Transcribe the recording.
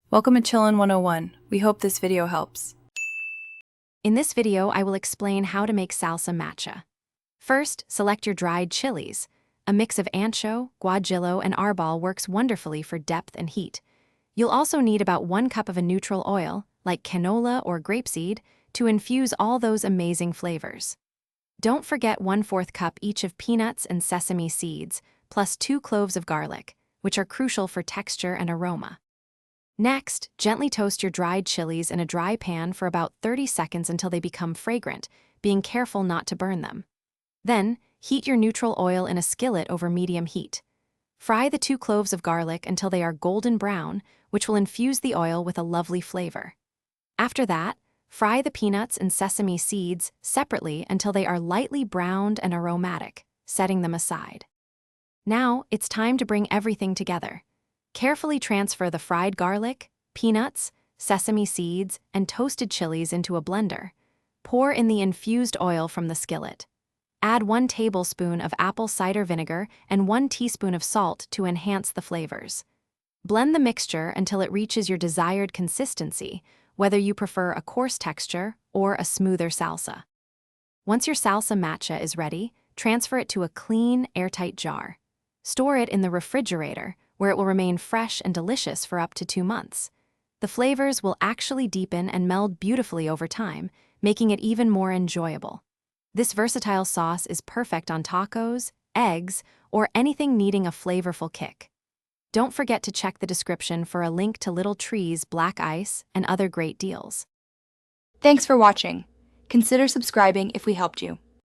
Welcome to Chillin' 101. We hope this video helps. In this video, I will explain how to make salsa macha. First, select your dried chilies. A mix of ancho, guajillo, and arbol works wonderfully for depth and heat. You'll also need about 1 cup of a neutral oil, like canola or grapeseed, to infuse all those amazing flavors. Don't forget 1/4 cup each of peanuts and sesame seeds, plus 2 cloves of garlic, which are crucial for texture and aroma. Next, gently toast your dried chilies in a dry pan for about 30 seconds until they become fragrant, being careful not to burn them. Then, heat your neutral oil in a skillet over medium heat. Fry the 2 cloves of garlic until they are golden brown, which will infuse the oil with a lovely flavor. After that, fry the peanuts and sesame seeds separately until they are lightly browned and aromatic, setting them aside. Now, it's time to bring everything together. Carefully transfer the fried garlic, peanuts, sesame seeds, and toasted chilies into a blender. Pour in the infused oil from the skillet. Add 1 tablespoon of apple cider vinegar and 1 teaspoon of salt to enhance the flavors. Blend the mixture until it reaches your desired consistency, whether you prefer a coarse texture or a smoother salsa. Once your salsa macha is ready, transfer it to a clean, airtight jar. Store it in the refrigerator, where it will remain fresh and delicious for up to 2 months. The flavors will actually deepen and meld beautifully over time, making it even more enjoyable. This versatile sauce is perfect on tacos, eggs, or anything needing a flavorful kick. Don't forget to check the description for a link to Little Tree's black ice and other great deals. Thanks for watching. Consider subscribing if we helped you.